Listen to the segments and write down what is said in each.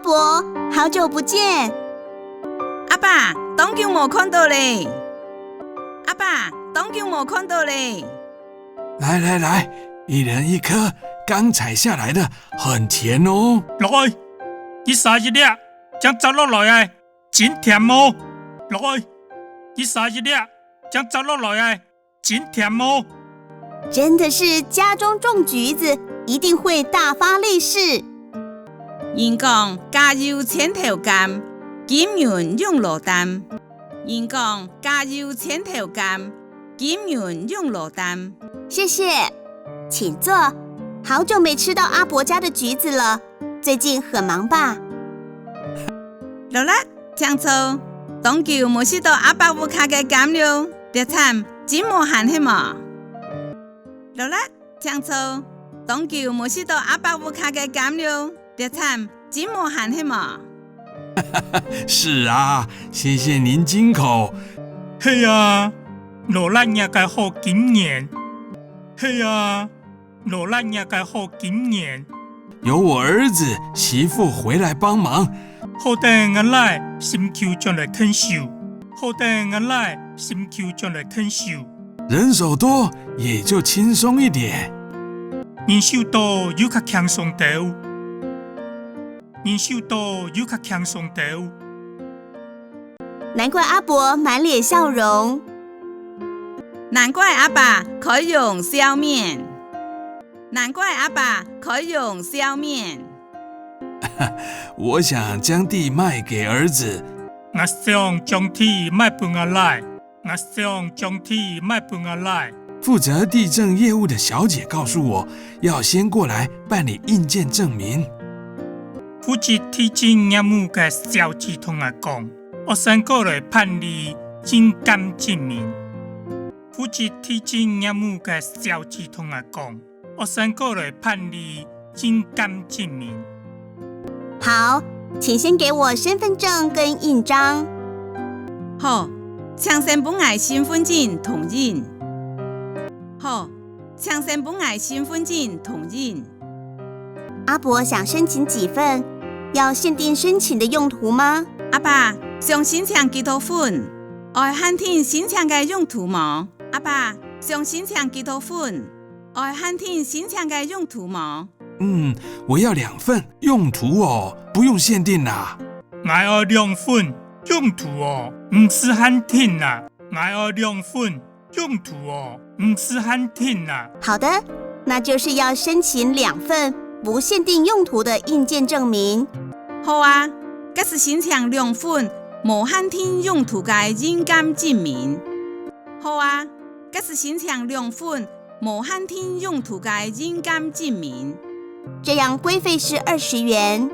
伯，好久不见。阿爸，当久没看到嘞。阿爸，当久没看到嘞。来，一人一颗，刚采下来的，很甜哦。来，你31粒，将摘落来的，真甜哦。来，你31粒，将摘落来的，真甜哦。真的是家中种橘子，一定会大发利市。人讲家有千头甘，金运永落担。人讲家有千头甘，金运永落担。谢谢，请坐。好久没吃到阿伯家的橘子了，最近很忙吧？老啦，听错，当久没吃到阿伯屋卡嘅甘了，热惨，真无限係嘛？老啦，听错，当久没吃到阿伯屋卡嘅甘了，热惨，真无限係嘛？是啊，谢谢您金口。嘿啊，老咱也该好经验。嘿啊，老咱也该好经验。有我儿子媳妇回来帮忙，好等俺来，心球将来疼受。好等俺来，心球将来疼受。人手多也就轻松一点。人手多又较轻松到，人手多又较轻松到。难怪阿伯满脸笑容。难怪阿爸可以用笑面。难怪阿爸可以用笑面。我想将地卖给儿子。我想将地卖给我来。我想将地卖给我来。负责地政业务的小姐告诉我，要先过来办理印鉴证明。负责地政业务的小姐同我讲，我先过来办理印鉴证明。负责地政业务的小姐同我讲，我先过来办理印鉴证明。好，请先给我身份证跟印章。好，请先本我身份证同印。好，请先本我身份证同印。阿伯想申请几份？要限定申请的用途吗？阿爸，想申請幾多份？愛限定申請嘅用途嗎？阿爸，想申請幾多份？愛限定申請嘅用途嗎？我要2份，用途哦，不用限定啦。我要2份，用途哦，唔是限定啦。我要2份，用途哦，唔是限定啦。好的，那就是要申請2份不限定用途的印鉴證明。好啊，這是申請2份無限定用途嘅印鑑證明。好啊，這是申請2份無限定用途嘅印鑑證明。這樣規費是20元。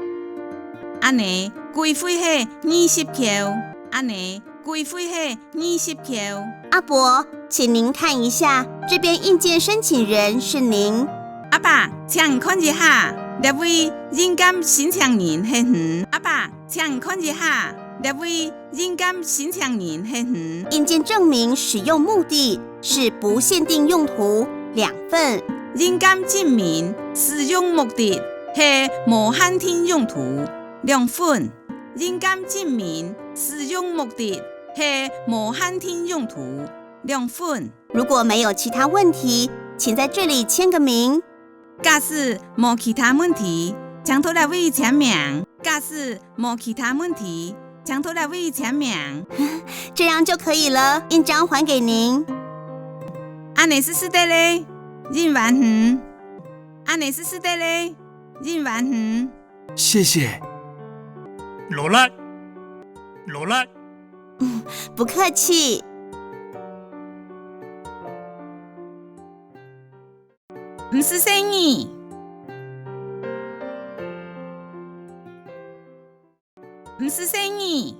安尼規費係20塊。安尼規費係20塊。阿伯，請您看一下，這邊印鑑申請人是您。阿爸，請看一下，這位印鑑申請人係誰？阿爸，請看一下，這位印鑑申請人係誰？印鑑證明使用目的是不限定用途2份。印鑑證明使用目的係無限定用途2份。印鑑證明使用目的係無限定用途2份。如果沒有其他問題，請在這裡簽個名。假使沒其他問題，請到來為簽名。假使沒其他問題，請到來為簽名。這樣就可以了，印章還給您。安尼是的嘞，印完哼。安尼是的嘞，印完哼。谢谢。羅拉，羅拉。不客氣。唔是生意，唔是生意。